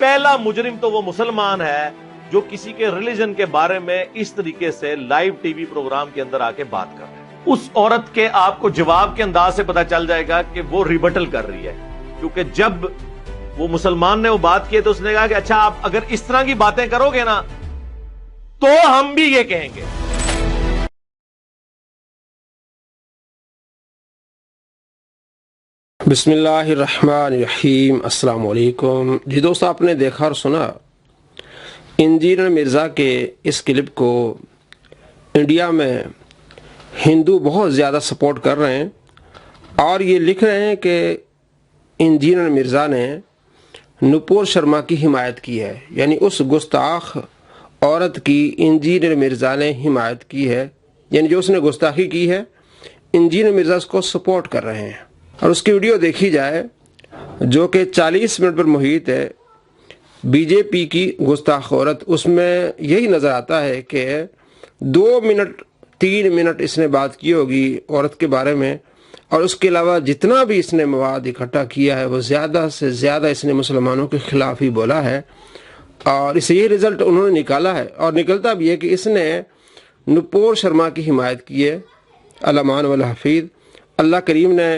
پہلا مجرم تو وہ مسلمان ہے جو کسی کے ریلیجن کے بارے میں اس طریقے سے لائیو ٹی وی پروگرام کے اندر آ کے بات کر رہے ہیں۔ اس عورت کے آپ کو جواب کے انداز سے پتا چل جائے گا کہ وہ ریبٹل کر رہی ہے، کیونکہ جب وہ مسلمان نے وہ بات کی تو اس نے کہا کہ اچھا آپ اگر اس طرح کی باتیں کرو گے نا تو ہم بھی یہ کہیں گے۔ بسم اللہ الرحمن الرحیم۔ السلام علیکم۔ جی دوست، آپ نے دیکھا اور سنا انجینئر مرزا کے اس کلپ کو انڈیا میں ہندو بہت زیادہ سپورٹ کر رہے ہیں اور یہ لکھ رہے ہیں کہ انجینئر مرزا نے نپور شرما کی حمایت کی ہے، یعنی اس گستاخ عورت کی انجینئر مرزا نے حمایت کی ہے، یعنی جو اس نے گستاخی کی ہے انجینئر مرزا اس کو سپورٹ کر رہے ہیں۔ اور اس کی ویڈیو دیکھی جائے جو کہ 40 منٹ پر محیط ہے، بی جے پی کی گستاخ عورت، اس میں یہی نظر آتا ہے کہ 2 منٹ 3 منٹ اس نے بات کی ہوگی عورت کے بارے میں، اور اس کے علاوہ جتنا بھی اس نے مواد اکٹھا کیا ہے وہ زیادہ سے زیادہ اس نے مسلمانوں کے خلاف ہی بولا ہے، اور اس سے یہ رزلٹ انہوں نے نکالا ہے، اور نکلتا بھی ہے کہ اس نے نپور شرما کی حمایت کی ہے۔ الامان والحفیظ، اللہ کریم نے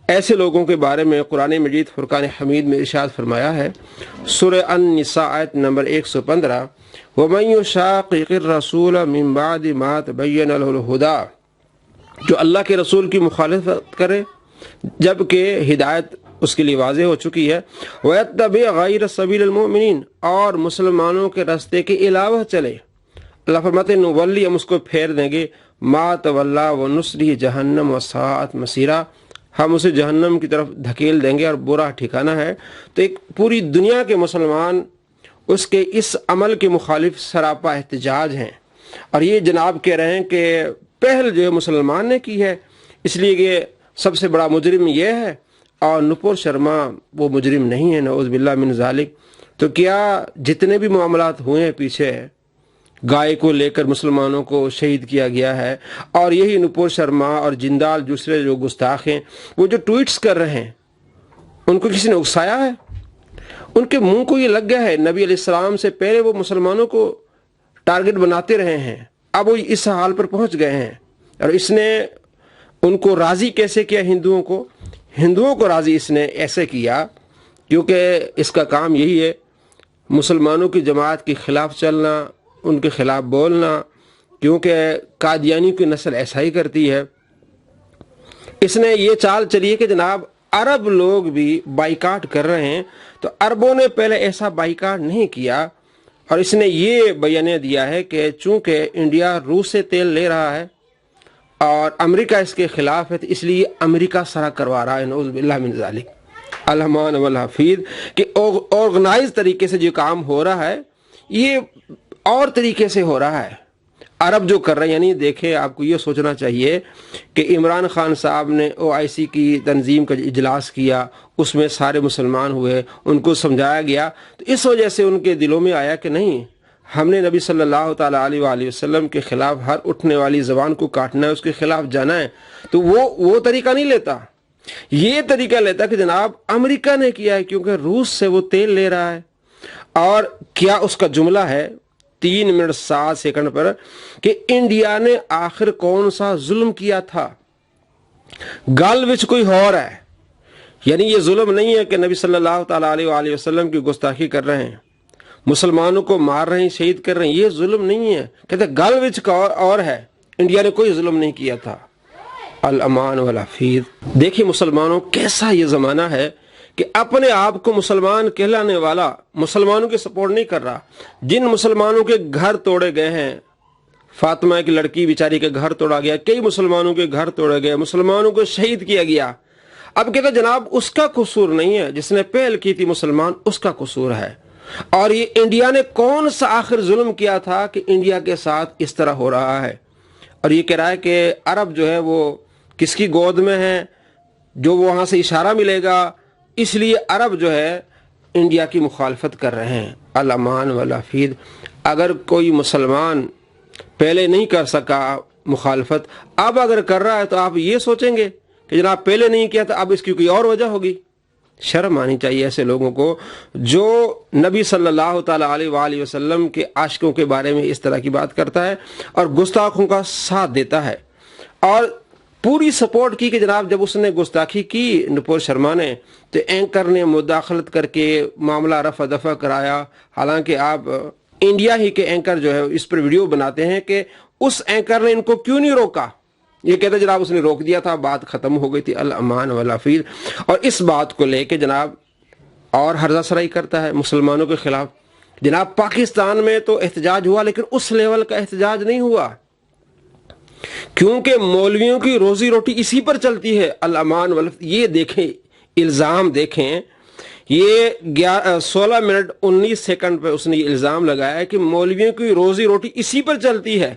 ایسے لوگوں کے بارے میں قرآن مجید فرقان حمید میں ارشاد فرمایا ہے، سورہ النساء آیت نمبر 115، وَمَن يُشَاقِقِ الرَّسُولَ مِن بَعْدِ مَا تَبَيَّنَ لَهُ الْهُدَىٰ، جو اللہ کے رسول کی مخالفت کرے جبکہ ہدایت اس کے لیے واضح ہو چکی ہے، وَيَتَّبِعْ غَيْرَ سَبِيلِ الْمُؤْمِنِينَ، اور مسلمانوں کے راستے کے علاوہ چلے، اللہ فرماتے ہیں نولی، ہم اس کو پھیر دیں گے، مَا تَوَلَّىٰ وَنُصْلِهِ جَهَنَّمَ وَسَاءَتْ مَصِيرًا، ہم اسے جہنم کی طرف دھکیل دیں گے اور برا ٹھکانہ ہے۔ تو ایک پوری دنیا کے مسلمان اس کے اس عمل کے مخالف سراپا احتجاج ہیں، اور یہ جناب کہہ رہے ہیں کہ پہل جو ہے مسلمان نے کی ہے، اس لیے کہ سب سے بڑا مجرم یہ ہے اور نپور شرما وہ مجرم نہیں ہے، نعوذ باللہ من ذالک۔ تو کیا جتنے بھی معاملات ہوئے ہیں پیچھے، گائے کو لے کر مسلمانوں کو شہید کیا گیا ہے، اور یہی نپور شرما اور جندال دوسرے جو گستاخ ہیں وہ جو ٹویٹس کر رہے ہیں، ان کو کسی نے اکسایا ہے؟ ان کے منہ کو یہ لگ گیا ہے، نبی علیہ السلام سے پہلے وہ مسلمانوں کو ٹارگٹ بناتے رہے ہیں، اب وہ اس حال پر پہنچ گئے ہیں، اور اس نے ان کو راضی کیسے کیا؟ ہندوؤں کو راضی اس نے ایسے کیا کیونکہ اس کا کام یہی ہے، مسلمانوں کی جماعت کے خلاف چلنا، ان کے خلاف بولنا، کیونکہ قادیانی کی نسل ایسا ہی کرتی ہے۔ اس نے یہ چال چلی ہے کہ جناب عرب لوگ بھی بائیکاٹ کر رہے ہیں، تو عربوں نے پہلے ایسا بائیکاٹ نہیں کیا، اور اس نے یہ بیانیہ دیا ہے کہ چونکہ انڈیا روس سے تیل لے رہا ہے اور امریکہ اس کے خلاف ہے، تو اس لیے امریکہ سرا کروا رہا ہے، نعوذ باللہ من ذالک۔ الامان والحفیظ، کہ آرگنائز طریقے سے جو کام ہو رہا ہے یہ اور طریقے سے ہو رہا ہے، عرب جو کر رہے ہیں۔ یعنی دیکھیں، آپ کو یہ سوچنا چاہیے کہ عمران خان صاحب نے OIC کی تنظیم کا اجلاس کیا، اس میں سارے مسلمان ہوئے، ان کو سمجھایا گیا، تو اس وجہ سے ان کے دلوں میں آیا کہ نہیں، ہم نے نبی صلی اللہ تعالیٰ علیہ وآلہ وسلم کے خلاف ہر اٹھنے والی زبان کو کاٹنا ہے، اس کے خلاف جانا ہے، تو وہ طریقہ نہیں لیتا، یہ طریقہ لیتا کہ جناب امریکہ نے کیا ہے، کیونکہ روس سے وہ تیل لے رہا ہے۔ اور کیا اس کا جملہ ہے 3 منٹ 7 سیکنڈ پر کہ انڈیا نے آخر کون سا ظلم کیا تھا، گل وچ کوئی اور ہے، یعنی یہ ظلم نہیں ہے کہ نبی صلی اللہ تعالیٰ علیہ وآلہ وسلم کی گستاخی کر رہے ہیں، مسلمانوں کو مار رہے ہیں، شہید کر رہے ہیں، یہ ظلم نہیں ہے، کہتے گل وچ اور ہے، انڈیا نے کوئی ظلم نہیں کیا تھا۔ الامان والحفیظ، دیکھیے مسلمانوں کیسا یہ زمانہ ہے کہ اپنے آپ کو مسلمان کہلانے والا مسلمانوں کی سپورٹ نہیں کر رہا۔ جن مسلمانوں کے گھر توڑے گئے ہیں، فاطمہ کی لڑکی بیچاری کے گھر توڑا گیا، کئی مسلمانوں کے گھر توڑے گئے، مسلمانوں کو شہید کیا گیا، اب کہتے جناب اس کا قصور نہیں ہے، جس نے پہل کی تھی مسلمان، اس کا قصور ہے۔ اور یہ انڈیا نے کون سا آخر ظلم کیا تھا کہ انڈیا کے ساتھ اس طرح ہو رہا ہے؟ اور یہ کہہ رہا ہے کہ عرب جو ہے وہ کس کی گود میں ہے، جو وہاں سے اشارہ ملے گا، اس لیے عرب جو ہے انڈیا کی مخالفت کر رہے ہیں۔ الامان والحفیظ، اگر کوئی مسلمان پہلے نہیں کر سکا مخالفت، اب اگر کر رہا ہے تو آپ یہ سوچیں گے کہ جناب پہلے نہیں کیا تھا، اب اس کی کوئی اور وجہ ہوگی، شرم آنی چاہیے ایسے لوگوں کو جو نبی صلی اللہ تعالیٰ علیہ وآلہ وسلم کے عاشقوں کے بارے میں اس طرح کی بات کرتا ہے اور گستاخوں کا ساتھ دیتا ہے، اور پوری سپورٹ کی کہ جناب جب اس نے گستاخی کی نپور شرما نے تو اینکر نے مداخلت کر کے معاملہ رفع دفع کرایا، حالانکہ آپ انڈیا ہی کے اینکر جو ہے اس پر ویڈیو بناتے ہیں کہ اس اینکر نے ان کو کیوں نہیں روکا، یہ کہتے جناب اس نے روک دیا تھا، بات ختم ہو گئی تھی، الامان والعفیر، اور اس بات کو لے کے جناب اور ہرزہ سرائی کرتا ہے مسلمانوں کے خلاف۔ جناب پاکستان میں تو احتجاج ہوا لیکن اس لیول کا احتجاج نہیں ہوا، کیونکہ مولویوں کی روزی روٹی اسی پر چلتی ہے، الامان والعفیر۔ یہ دیکھیں الزام، دیکھیں یہ 16 منٹ 19 سیکنڈ پہ اس نے یہ الزام لگایا ہے کہ مولویوں کی روزی روٹی اسی پر چلتی ہے،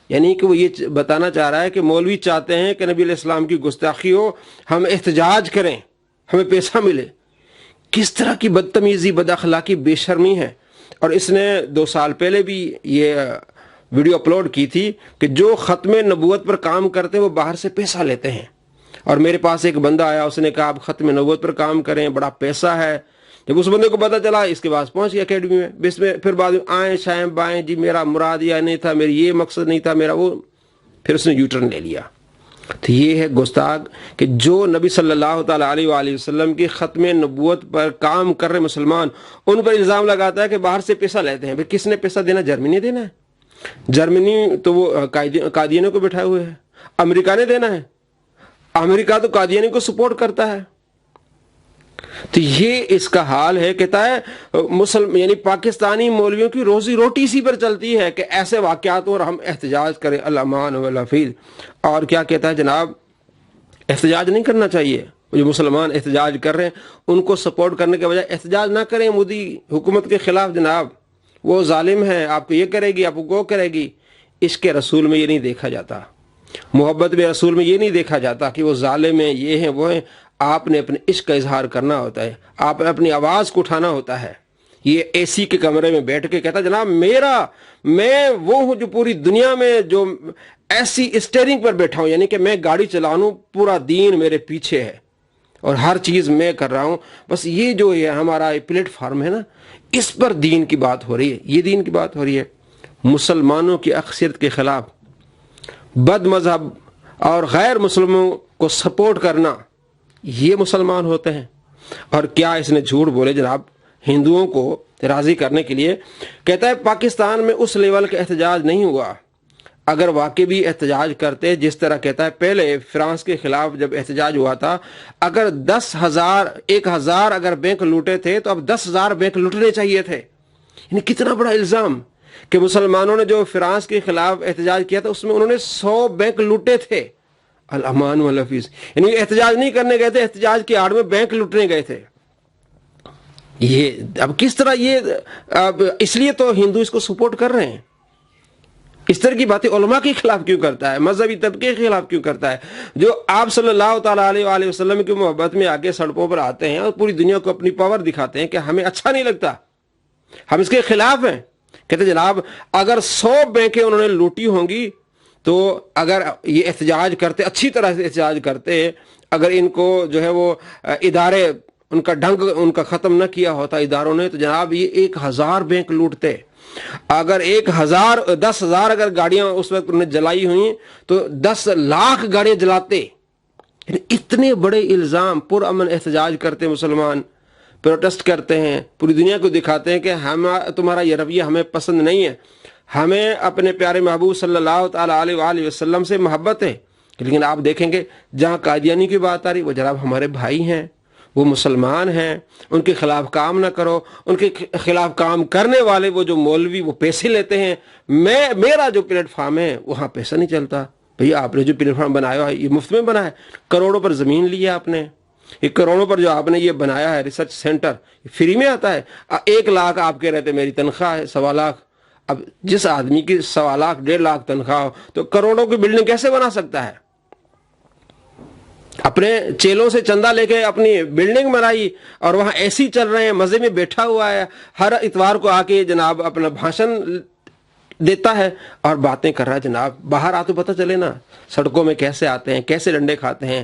یعنی کہ وہ یہ بتانا چاہ رہا ہے کہ مولوی چاہتے ہیں کہ نبی علیہ السلام کی گستاخی ہو، ہم احتجاج کریں، ہمیں پیسہ ملے۔ کس طرح کی بدتمیزی، بد اخلاقی، بے شرمی ہے۔ اور اس نے 2 سال پہلے بھی یہ ویڈیو اپلوڈ کی تھی کہ جو ختم نبوت پر کام کرتے ہیں وہ باہر سے پیسہ لیتے ہیں، اور میرے پاس ایک بندہ آیا، اس نے کہا آپ ختم نبوت پر کام کریں، بڑا پیسہ ہے۔ جب اس بندے کو پتا چلا، اس کے پاس پہنچ گیا اکیڈمی میں، بس میں پھر بعد میں آئیں شائیں بائیں، جی میرا مراد یہ نہیں تھا، میری یہ مقصد نہیں تھا، میرا وہ، پھر اس نے یو ٹرن لے لیا۔ تو یہ ہے گستاخ کہ جو نبی صلی اللہ تعالیٰ علیہ وآلہ وسلم کی ختم نبوت پر کام کر رہے مسلمان، ان پر الزام لگاتا ہے کہ باہر سے پیسہ لیتے ہیں۔ پھر کس نے پیسہ دینا؟ جرمنی دینا ہے، جرمنی تو وہ قادیانیوں کو بٹھائے ہوئے ہے، امریکہ نے دینا ہے، امریکہ تو قادیانی کو سپورٹ کرتا ہے۔ تو یہ اس کا حال ہے، کہتا ہے یعنی پاکستانی مولویوں کی روزی روٹی اسی پر چلتی ہے کہ ایسے واقعات اور ہم احتجاج کریں، الامان والعفیر۔ اور کیا کہتا ہے جناب؟ احتجاج نہیں کرنا چاہیے، جو مسلمان احتجاج کر رہے ہیں ان کو سپورٹ کرنے کے بجائے احتجاج نہ کریں مودی حکومت کے خلاف۔ جناب وہ ظالم ہے، آپ کو یہ کرے گی، آپ کو وہ کرے گی۔ عشق رسول میں یہ نہیں دیکھا جاتا، محبت میں رسول میں یہ نہیں دیکھا جاتا کہ وہ ظالم ہیں، یہ ہیں، وہ ہیں۔ آپ نے اپنے عشق کا اظہار کرنا ہوتا ہے، آپ نے اپنی آواز کو اٹھانا ہوتا ہے۔ یہ اے سی کے کمرے میں بیٹھ کے کہتا جناب میں وہ ہوں جو پوری دنیا میں جو ایسی اسٹیئرنگ پر بیٹھا ہوں، یعنی کہ میں گاڑی چلاؤں، پورا دین میرے پیچھے ہے اور ہر چیز میں کر رہا ہوں، بس یہ جو یہ ہمارا پلیٹ فارم ہے نا، اس پر دین کی بات ہو رہی ہے، یہ دین کی بات ہو رہی ہے۔ مسلمانوں کی اکثریت کے خلاف بد مذہب اور غیر مسلموں کو سپورٹ کرنا، یہ مسلمان ہوتے ہیں۔ اور کیا اس نے جھوٹ بولے جناب ہندوؤں کو راضی کرنے کے لیے؟ کہتا ہے پاکستان میں اس لیول کا احتجاج نہیں ہوا، اگر واقعی بھی احتجاج کرتے، جس طرح کہتا ہے پہلے فرانس کے خلاف جب احتجاج ہوا تھا، اگر 10,000 اگر بینک لوٹے تھے تو اب 10,000 بینک لوٹنے چاہیے تھے۔ یعنی کتنا بڑا الزام کہ مسلمانوں نے جو فرانس کے خلاف احتجاج کیا تھا اس میں انہوں نے 100 بینک لوٹے تھے، الامان والعفیر۔ یعنی احتجاج نہیں کرنے گئے تھے، احتجاج کی آڑ میں بینک لوٹنے گئے تھے۔ یہ اب کس طرح اس لیے تو ہندو اس کو سپورٹ کر رہے ہیں۔ اس طرح کی باتیں علماء کے خلاف کیوں کرتا ہے، مذہبی طبقے کے خلاف کیوں کرتا ہے؟ جو آپ صلی اللہ تعالیٰ علیہ وآلہ وسلم کی محبت میں آگے سڑکوں پر آتے ہیں اور پوری دنیا کو اپنی پاور دکھاتے ہیں کہ ہمیں اچھا نہیں لگتا، ہم اس کے خلاف ہیں۔ کہتے جناب اگر 100 بینکیں انہوں نے لوٹی ہوں گی تو اگر یہ احتجاج کرتے، اچھی طرح سے احتجاج کرتے، اگر ان کو جو ہے وہ ادارے ان کا ڈنگ ان کا ختم نہ کیا ہوتا اداروں نے، تو جناب یہ 1,000 بینک لوٹتے۔ اگر 10,000 اگر گاڑیاں اس وقت انہیں جلائی ہوئیں تو 10 لاکھ گاڑیاں جلاتے۔ اتنے بڑے الزام، پرامن احتجاج کرتے مسلمان، پروٹیسٹ کرتے ہیں، پوری دنیا کو دکھاتے ہیں کہ تمہارا یہ رویہ ہمیں پسند نہیں ہے، ہمیں اپنے پیارے محبوب صلی اللہ تعالیٰ علیہ وآلہ وسلم سے محبت ہے۔ لیکن آپ دیکھیں گے جہاں قادیانی کی بات آ رہی، وہ جناب ہمارے بھائی ہیں، وہ مسلمان ہیں، ان کے خلاف کام نہ کرو۔ ان کے خلاف کام کرنے والے وہ جو مولوی وہ پیسے لیتے ہیں، میرا جو پلیٹ فارم ہے وہاں پیسہ نہیں چلتا۔ بھیا آپ نے جو پلیٹ فارم بنایا ہے یہ مفت میں بنا ہے، کروڑوں پر زمین لی ہے آپ نے، یہ کروڑوں پر جو آپ نے یہ بنایا ہے ریسرچ سینٹر فری میں آتا ہے۔ 1 لاکھ آپ کہہ رہے تھے میری تنخواہ ہے، 1.25 لاکھ۔ اب جس آدمی کی 1.25 لاکھ 1.5 لاکھ تنخواہ ہو تو کروڑوں کی بلڈنگ کیسے بنا سکتا ہے؟ اپنے چیلوں سے چندہ لے کے اپنی بلڈنگ بنائی اور وہاں اے سی چل رہے ہیں، مزے میں بیٹھا ہوا ہے، ہر اتوار کو آ کے جناب اپنا بھاشن دیتا ہے اور باتیں کر رہا ہے۔ جناب باہر آ تو پتہ چلے نا سڑکوں میں کیسے آتے ہیں، کیسے ڈنڈے کھاتے ہیں۔